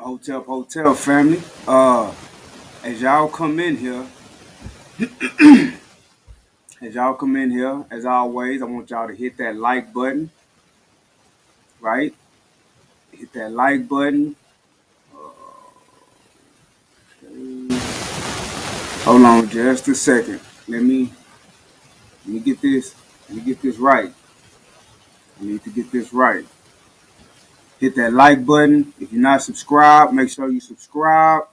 Hotel family. As y'all come in here, as always, I want y'all to hit that like button, right? Hit that like button. Hold on just a second. Let me get this. Let me get this right. I need to get this right. Hit that like button. If you're not subscribed, make sure you subscribe.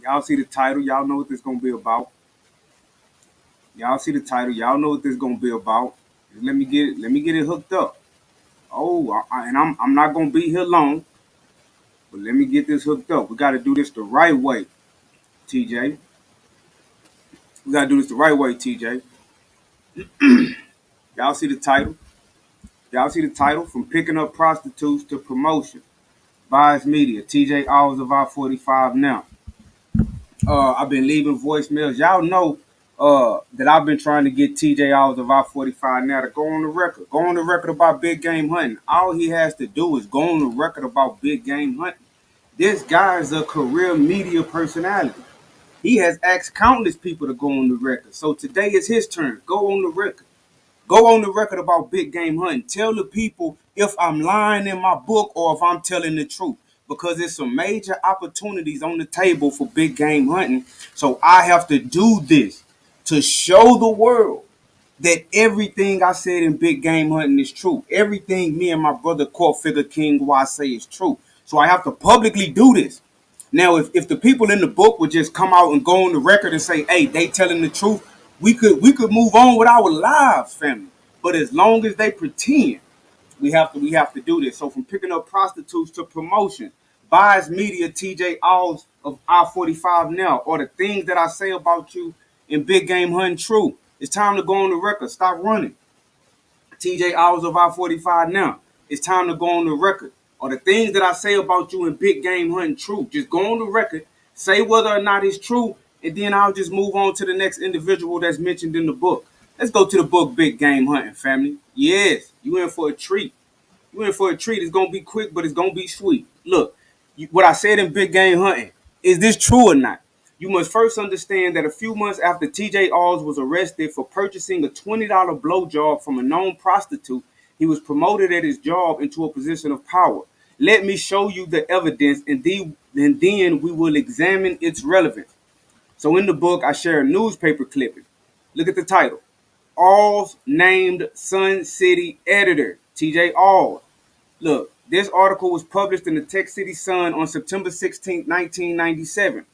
Y'all see the title. Y'all know what this gonna be about. Y'all see the title. Y'all know what this gonna be about. Just let me get it. Let me get it hooked up. And I'm not gonna be here long, but let me get this hooked up. We got to do this the right way, TJ. We got to do this the right way, TJ. Y'all see the title? Y'all see the title? From picking up prostitutes to promotion. Bias Media, TJ Aulds of i45Now. I've been leaving voicemails. Y'all know that I've been trying to get TJ Aulds of i45Now to go on the record. Go on the record about big game hunting. All he has to do is go on the record about big game hunting. This guy is a career media personality. He has asked countless people to go on the record. So today is his turn. Go on the record. Go on the record about big game hunting. Tell the people if I'm lying in my book or if I'm telling the truth. Because there's some major opportunities on the table for big game hunting. So I have to do this to show the world that everything I said in big game hunting is true. Everything me and my brother Court Figure King Y say is true. So I have to publicly do this. Now, if the people in the book would just come out and go on the record and say, hey, they telling the truth, we could move on with our lives, family. But as long as they pretend, we have to do this. So from picking up prostitutes to promotion, Bias Media, TJ Aulds of i45Now, or the things that I say about you in big game hunting true. It's time to go on the record. Stop running. TJ Aulds of i45Now. It's time to go on the record. Or the things that I say about you in big game hunting true. Just go on the record, say whether or not it's true, and then I'll just move on to the next individual that's mentioned in the book. Let's go to the book Big Game Hunting, family. Yes, you in for a treat. You in for a treat. It's gonna be quick, but it's gonna be sweet. Look, what I said in Big Game Hunting, is this true or not? You must first understand that a few months after TJ Aulds was arrested for purchasing a $20 blowjob from a known prostitute, he was promoted at his job into a position of power. Let me show you the evidence, and then we will examine its relevance. So in the book, I share a newspaper clipping. Look at the title. Aulds named Sun City editor, TJ Aulds. Look, this article was published in the Texas City Sun on September 16, 1997.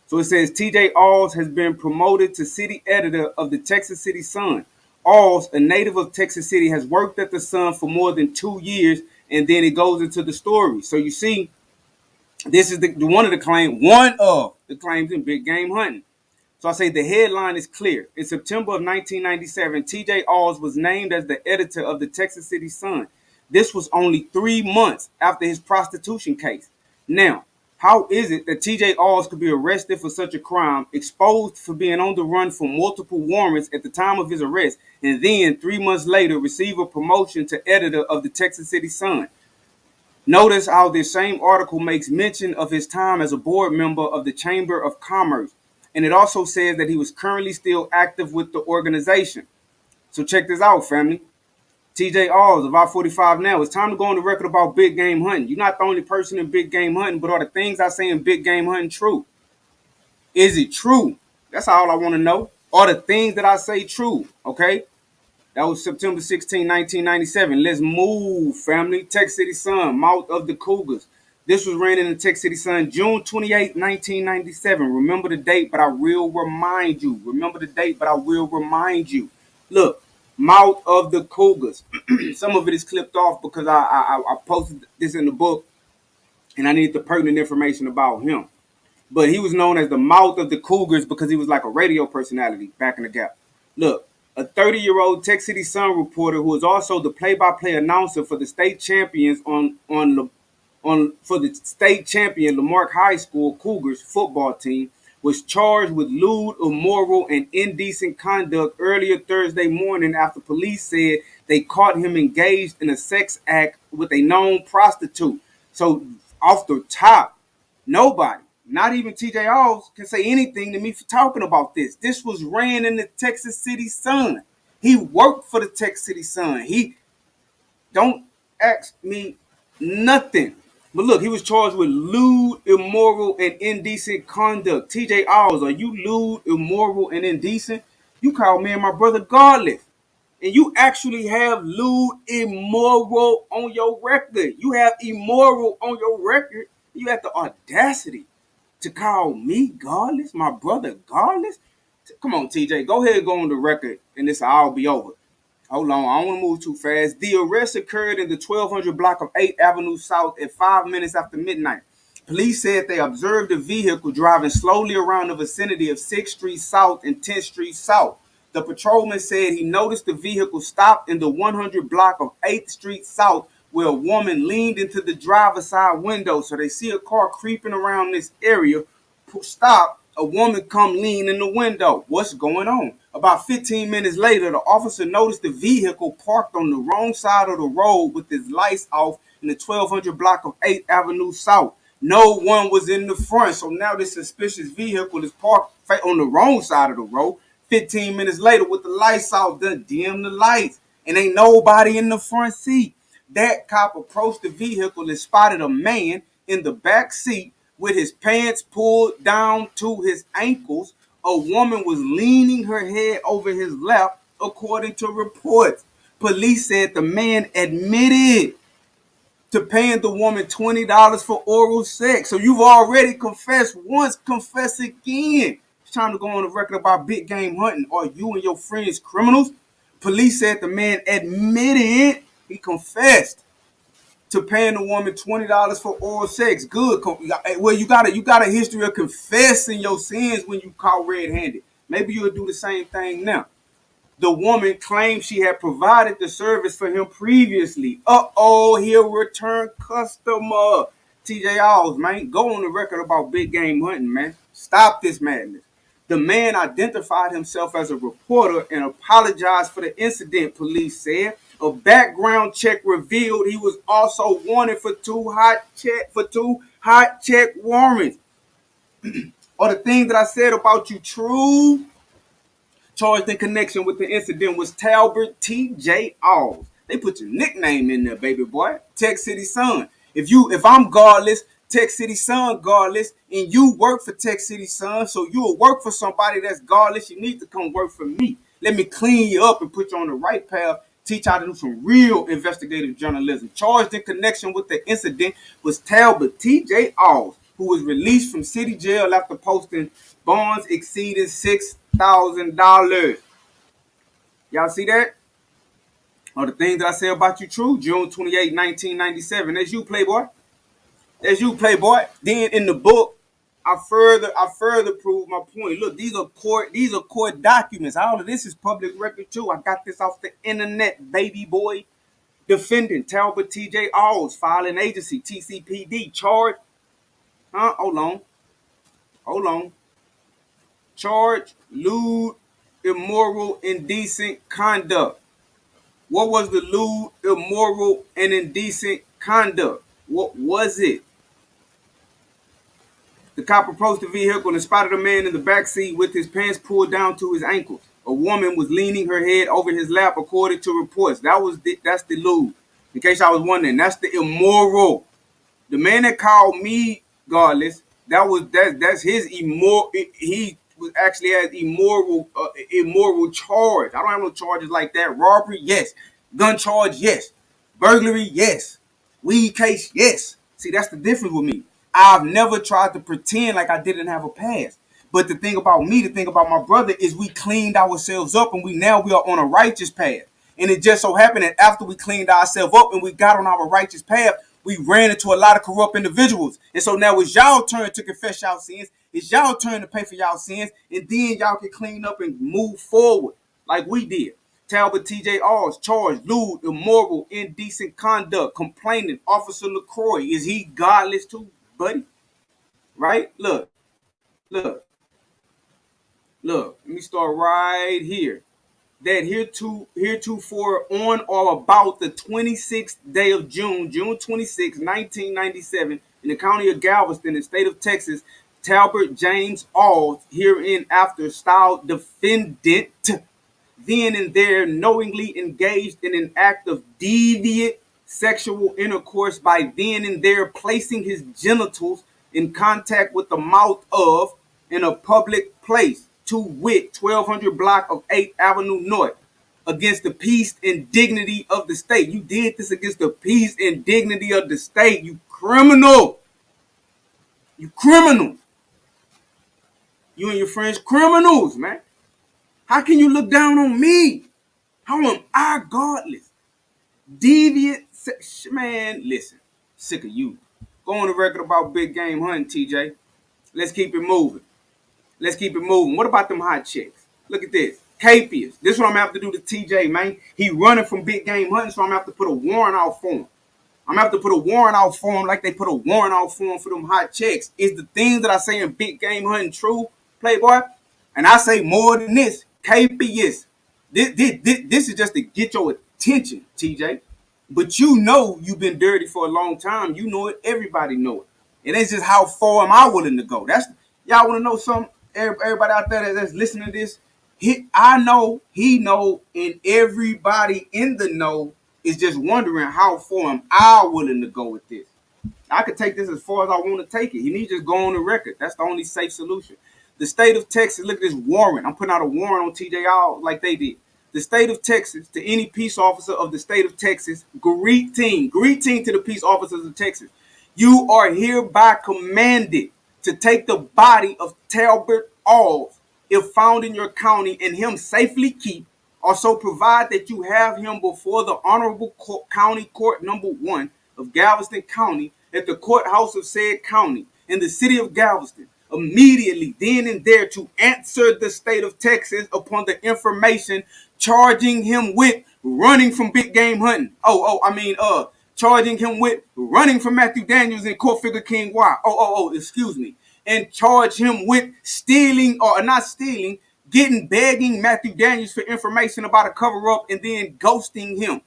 So it says TJ Aulds has been promoted to city editor of the Texas City Sun. Aulds, a native of Texas City, has worked at the Sun for more than 2 years, and then it goes into the story. So you see, this is one of the claims in big game hunting. So I say the headline is clear. In September of 1997, TJ Aulds was named as the editor of the Texas City Sun. This was only 3 months after his prostitution case. Now, how is it that TJ Aulds could be arrested for such a crime, exposed for being on the run for multiple warrants at the time of his arrest, and then 3 months later receive a promotion to editor of the Texas City Sun? Notice how this same article makes mention of his time as a board member of the Chamber of Commerce. And it also says that he was currently still active with the organization. So check this out, family. TJ Aulds of i45Now. It's time to go on the record about big game hunting. You're not the only person in big game hunting, but are the things I say in big game hunting true? Is it true? That's all I want to know. Are the things that I say true? Okay? That was September 16, 1997. Let's move, family. Texas City Sun, mouth of the Cougars. This was ran in the Texas City Sun, June 28, 1997. Remember the date, but I will remind you. Remember the date, but I will remind you. Look, mouth of the Cougars. Some of it is clipped off because I posted this in the book, and I need the pertinent information about him. But he was known as the mouth of the Cougars because he was like a radio personality back in the gap. Look, a 30-year-old Texas City Sun reporter who was also the play-by-play announcer for the state champions for the state champion Lamarck High School Cougars football team was charged with lewd, immoral, and indecent conduct earlier Thursday morning after police said they caught him engaged in a sex act with a known prostitute. So Off the top, nobody, not even TJ Aulds, can say anything to me for talking about this. This was ran in the Texas City Sun. He worked for the Texas City Sun. He don't ask me nothing. But look, he was charged with lewd, immoral, and indecent conduct. TJ Aulds, are you lewd, immoral, and indecent? You call me and my brother godless. And you actually have lewd, immoral on your record. You have immoral on your record. You have the audacity to call me godless, my brother godless. Come on, TJ, go ahead and go on the record, and this will all be over. Hold on, I don't want to move too fast. The arrest occurred in the 1200 block of 8th Avenue South at 5 minutes after midnight. Police said they observed a vehicle driving slowly around the vicinity of 6th Street South and 10th Street South. The patrolman said he noticed the vehicle stopped in the 100 block of 8th Street South, where a woman leaned into the driver's side window. So they see a car creeping around this area. Stop. A woman come lean in the window. What's going on? About 15 minutes later, the officer noticed the vehicle parked on the wrong side of the road with its lights off in the 1200 block of 8th Avenue South. No one was in the front, so now this suspicious vehicle is parked on the wrong side of the road. 15 minutes later, with the lights off, done dim the lights, and ain't nobody in the front seat. That cop approached the vehicle and spotted a man in the back seat with his pants pulled down to his ankles. A woman was leaning her head over his lap, according to reports. Police said the man admitted to paying the woman $20 for oral sex. So you've already confessed once, confess again. It's time to go on the record about big game hunting. Are you and your friends criminals? Police said the man admitted, he confessed to paying the woman $20 for oral sex. Good. Well, you got a history of confessing your sins when you caught red-handed. Maybe you'll do the same thing now. The woman claimed she had provided the service for him previously. He'll return customer. TJ Aulds, man, go on the record about big game hunting, man. Stop this madness. The man identified himself as a reporter and apologized for the incident, police said. A background check revealed he was also wanted for two hot check warrants. Are the things that I said about you true? Charged in connection with the incident was Talbert T.J. Aulds. They put your nickname in there, baby boy. Tech City Sun. If I'm godless, Tech City Sun godless, and you work for Tech City Sun, so you'll work for somebody that's godless, you need to come work for me. Let me clean you up and put you on the right path. Teach how to do some real investigative journalism. Charged in connection with the incident was Talbot T.J. Aulds, who was released from city jail after posting bonds exceeding $6,000. Y'all see that? Are the things that I say about you true? June 28, 1997. That's you, Playboy. That's you, Playboy. Then in the book, I further prove my point. Look, these are court documents. All of this is public record too. I got this off the internet, baby boy. Defendant Talbot T.J. Aulds, filing agency TCPD, charged. Hold on. Charge lewd, immoral, indecent conduct. What was the lewd, immoral, and indecent conduct? What was it? The cop approached the vehicle and spotted a man in the back seat with his pants pulled down to his ankles. A woman was leaning her head over his lap, according to reports. That's the lewd. In case I was wondering, that's the immoral. The man that called me godless, that's his immoral. He was actually has immoral charge. I don't have no charges like that. Robbery, yes. Gun charge, yes. Burglary, yes. Weed case, yes. See, that's the difference with me. I've never tried to pretend like I didn't have a past. But the thing about my brother is we cleaned ourselves up and we are on a righteous path. And it just so happened that after we cleaned ourselves up and we got on our righteous path, we ran into a lot of corrupt individuals. And so now it's y'all turn to confess y'all sins. It's y'all turn to pay for y'all sins. And then y'all can clean up and move forward like we did. Talbot T.J. Aulds, charged lewd, immoral, indecent conduct, complaining. Officer LaCroix, is he godless too, buddy? Right? Look. Let me start right here. That heretofore on or about the 26th day of June 26, 1997, in the county of Galveston, in the state of Texas, Talbert James Aulds, hereinafter styled defendant, then and there knowingly engaged in an act of deviant sexual intercourse by then and there placing his genitals in contact with the mouth of in a public place, to wit, 1200 block of 8th Avenue North, against the peace and dignity of the state. You did this against the peace and dignity of the state, you criminal. You criminal. You and your friends criminals, man. How can you look down on me? How am I godless? Deviant, man, listen. Sick of you. Go on the record about big game hunting, TJ. Let's keep it moving. Let's keep it moving. What about them hot chicks? Look at this. Capias. This is what I'm going to have to do to TJ, man. He running from big game hunting, so I'm going to have to put a warrant out for him. I'm going to have to put a warrant out for him like they put a warrant out for him for them hot chicks. Is the things that I say in big game hunting true, Playboy? And I say more than this. Capias. This is just to get your attention, TJ. But you know you've been dirty for a long time. You know it. Everybody know it. And it's just how far am I willing to go. That's y'all want to know something? Everybody out there that's listening to this, I know, he know, and everybody in the know is just wondering how far am I willing to go with this. I could take this as far as I want to take it. You need to just go on the record. That's the only safe solution. The state of Texas, look at this warrant. I'm putting out a warrant on TJ Aulds like they did. The state of Texas, to any peace officer of the state of Texas, greeting to the peace officers of Texas. You are hereby commanded to take the body of Talbert Aulds, if found in your county, and him safely keep. Also provide that you have him before the Honorable County Court Number 1 of Galveston County at the courthouse of said county in the city of Galveston, immediately then and there, to answer the state of Texas upon the information charging him with running from big game hunting. Charging him with running from Matthew Daniels and Court Figure King Y. Excuse me. And charge him with stealing, or not stealing, begging Matthew Daniels for information about a cover-up and then ghosting him.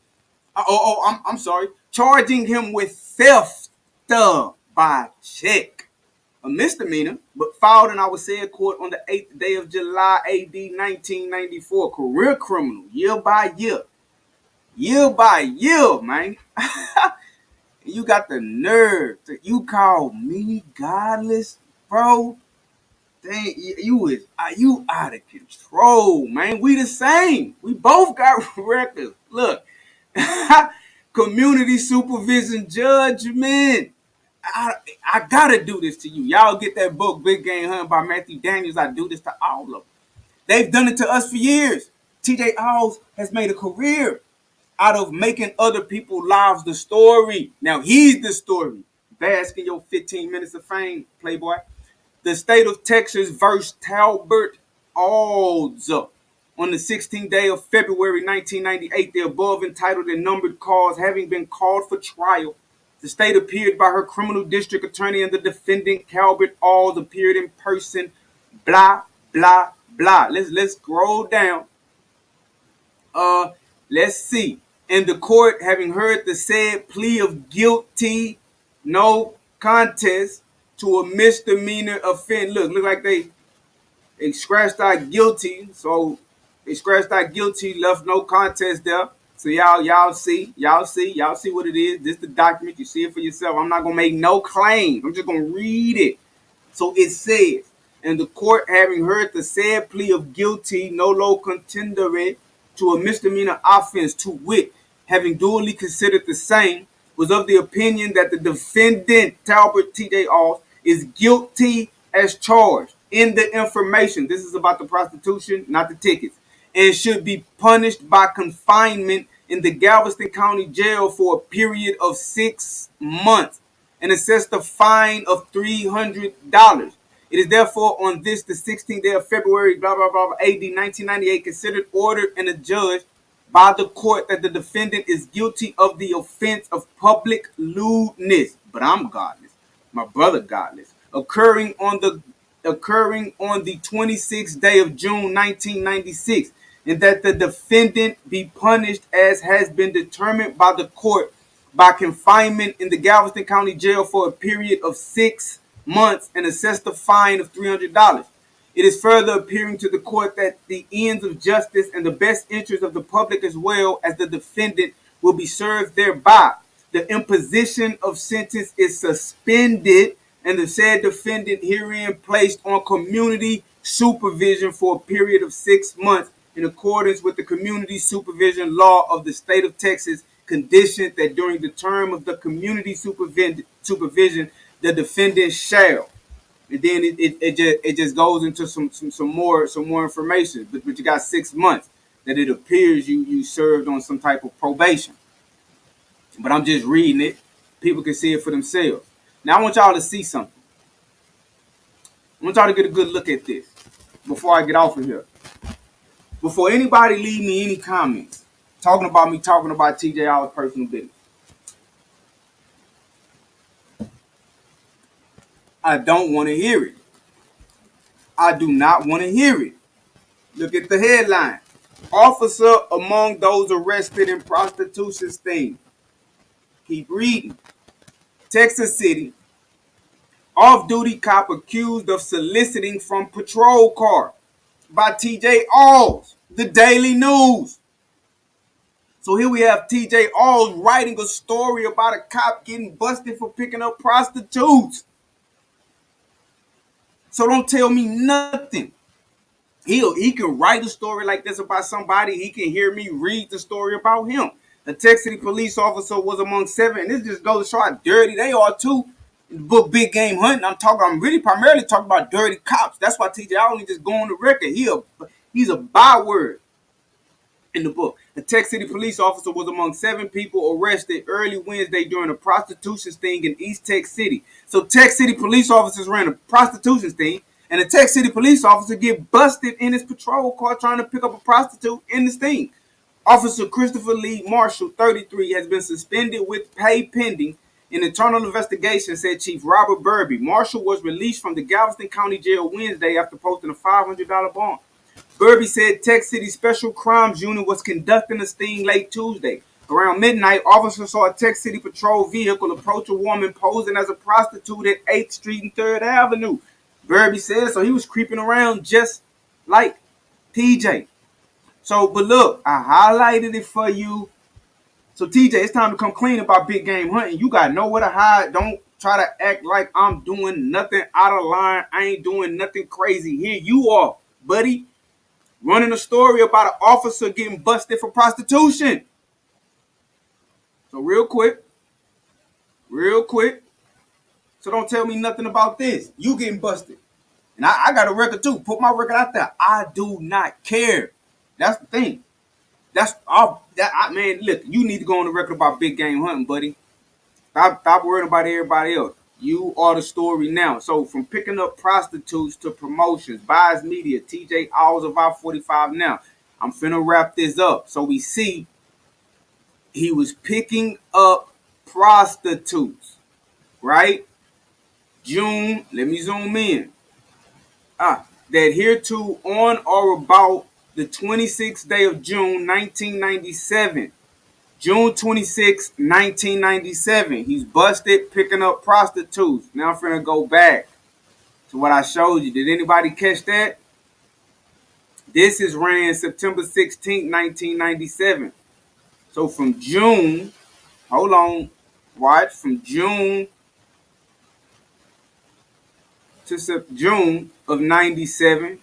I'm sorry. Charging him with theft by check. A misdemeanor, but filed in our said court on the 8th day of July, AD 1994. Career criminal, year by year. Year by year, man. You got the nerve that you call me godless, bro. Dang, you out of control, man. We the same. We both got records. Look, community supervision judgment. I gotta do this to you. Y'all get that book, Big Game Hunting by Matthew Daniels. I do this to all of them. They've done it to us for years. TJ Aulds has made a career out of making other people's lives the story. Now he's the story. Bask in your 15 minutes of fame, Playboy. The state of Texas versus Talbert Aulds. On the 16th day of February 1998, the above entitled and numbered cause having been called for trial, the state appeared by her criminal district attorney, and the defendant, Talbert Aulds, appeared in person. Blah, blah, blah. Let's scroll down. Let's see. And the court, having heard the said plea of guilty, no contest to a misdemeanor offense. Look like they scratched out guilty. So they scratched out guilty, left no contest there. So y'all see what it is. This is the document. You see it for yourself. I'm not gonna make no claims. I'm just gonna read it. So it says, and the court, having heard the said plea of guilty, nolo contendere to a misdemeanor offense, to wit, having duly considered the same, was of the opinion that the defendant, Talbert T.J. Aulds, is guilty as charged in the information. This is about the prostitution, not the tickets, and should be punished by confinement in the Galveston County Jail for a period of 6 months and assessed a fine of $300. It is therefore on this, the 16th day of February, blah, blah, blah, AD 1998, considered, ordered, and adjudged by the court that the defendant is guilty of the offense of public lewdness. But I'm godless. My brother godless. Occurring on the 26th day of June 1996, and that the defendant be punished as has been determined by the court by confinement in the Galveston County Jail for a period of 6 months and assessed a fine of $300. It is further appearing to the court that the ends of justice and the best interest of the public as well as the defendant will be served thereby. The imposition of sentence is suspended and the said defendant herein placed on community supervision for a period of 6 months in accordance with the community supervision law of the state of Texas, conditioned that during the term of the community supervision the defendant shall. And then it just goes into some more information. But you got 6 months that it appears you served on some type of probation. But I'm just reading it. People can see it for themselves. Now I want y'all to see something. I want y'all to get a good look at this before I get off of here. Before anybody leave me any comments talking about TJ Aulds' personal business, I don't want to hear it. I do not want to hear it. Look at the headline. Officer among those arrested in prostitution sting. Keep reading. Texas City. Off-duty cop accused of soliciting from patrol car by TJ Aulds. The Daily News. So here we have TJ Aulds writing a story about a cop getting busted for picking up prostitutes. So don't tell me nothing. He can write a story like this about somebody. He can hear me read the story about him. A Texas City police officer was among 7, and this just goes to show how dirty they are too. In the book Big Game Hunting, I'm really primarily talking about dirty cops. That's why TJ Aulds just go on the record. He's a byword in the book. A Texas City police officer was among 7 people arrested early Wednesday during a prostitution sting in East Texas City. So Texas City police officers ran a prostitution sting, and a Texas City police officer get busted in his patrol car trying to pick up a prostitute in the sting. Officer Christopher Lee Marshall, 33, has been suspended with pay pending an internal investigation, said Chief Robert Burby. Marshall was released from the Galveston County Jail Wednesday after posting a $500 bond. Burby said Texas City Special Crimes Unit was conducting a sting late Tuesday. Around midnight, officers saw a Texas City patrol vehicle approach a woman posing as a prostitute at 8th Street and 3rd Avenue. Burby said so he was creeping around just like TJ. So, but look, I highlighted it for you. So, TJ, it's time to come clean about Big Game Hunting. You got nowhere to hide. Don't try to act like I'm doing nothing out of line. I ain't doing nothing crazy. Here you are, buddy, running a story about an officer getting busted for prostitution. So, real quick. So, don't tell me nothing about this. You getting busted. And I got a record too. Put my record out there. I do not care. That's the thing. That's all. Man, look, you need to go on the record about Big Game Hunting, buddy. Stop worrying about everybody else. You are the story now. So from picking up prostitutes to promotions, buys media, TJ Aulds of i45Now. I'm finna wrap this up. So we see he was picking up prostitutes, right? June, let me zoom in. That hereto on or about the 26th day of June, 1997. June 26, 1997. He's busted picking up prostitutes. Now I'm finna go back to what I showed you. Did anybody catch that? This is ran September 16, 1997. So from June, hold on, watch, from June to June of 97.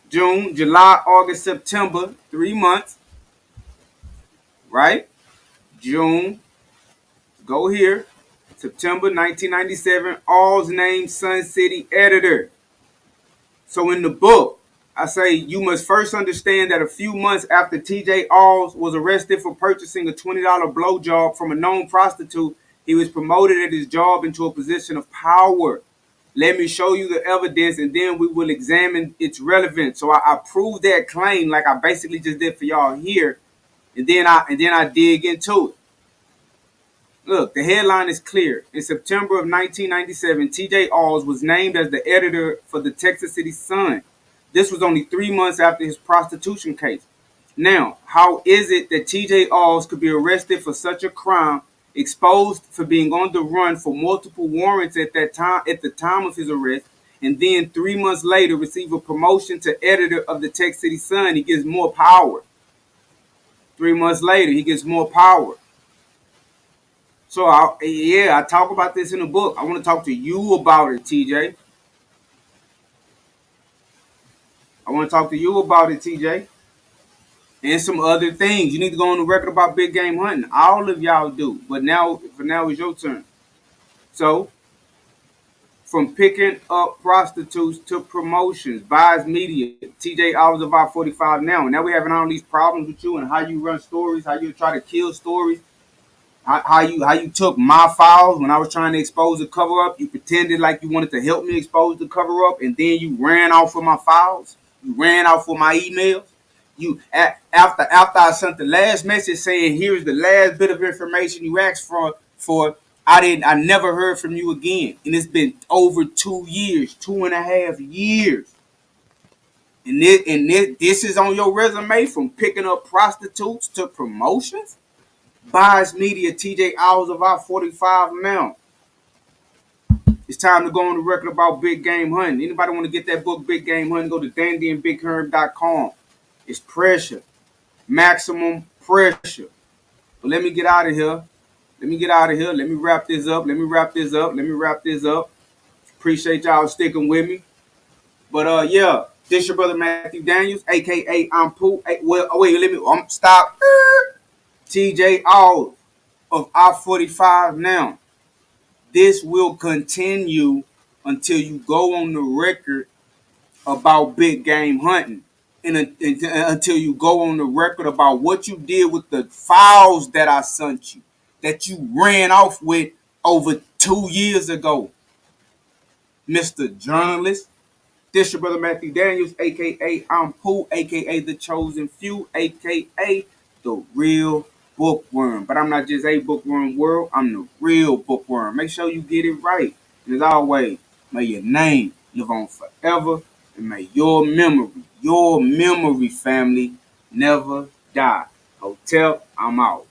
June, July, August, September, 3 months, right? June, go here, September 1997, Aulds named Sun City editor. So in the book, I say you must first understand that a few months after TJ Aulds was arrested for purchasing a $20 blowjob from a known prostitute, he was promoted at his job into a position of power. Let me show you the evidence, and then we will examine its relevance. So I proved that claim like I basically just did for y'all here, and then I dig into it. Look, the headline is clear. In September of 1997, TJ Aulds was named as the editor for the Texas City Sun. This was only 3 months after his prostitution case. Now, how is it that TJ Aulds could be arrested for such a crime exposed for being on the run for multiple warrants at the time of his arrest, and then 3 months later receive a promotion to editor of the Tech City Sun. He gets more power. 3 months later, he gets more power. So I talk about this in the book. I want to talk to you about it, TJ. I want to talk to you about it, TJ. And some other things. You need to go on the record about big game hunting. All of y'all do. But for now, it's your turn. So, from picking up prostitutes to promotions, buys media, TJ Aulds of i45Now. And now we're having all these problems with you and how you run stories, how you try to kill stories, how you took my files when I was trying to expose the cover up. You pretended like you wanted to help me expose the cover up, and then you ran off of my files. You ran off of my emails. After I sent the last message saying here's the last bit of information you asked for, I never heard from you again. And it's been over 2 years, 2.5 years. And this is on your resume, from picking up prostitutes to promotions? Buys media, TJ Aulds of i45Now. It's time to go on the record about big game hunting. Anybody want to get that book, Big Game Hunting, go to dandyandbigherb.com. It's pressure. Maximum pressure. But let me get out of here. Let me wrap this up. Appreciate y'all sticking with me. But this your brother Matthew Daniels, aka I'm Pooh. Stop. TJ Aulds of i45Now. This will continue until you go on the record about big game hunting, and until you go on the record about what you did with the files that I sent you, that you ran off with over 2 years ago, Mr. Journalist. This your brother Matthew Daniels, aka I'm Pooh, aka The Chosen Few, aka The Real Bookworm. But I'm not just a bookworm world, I'm the real bookworm. Make sure you get it right. And as always, may your name live on forever, and may your memory, family, never die. Hotel, I'm out.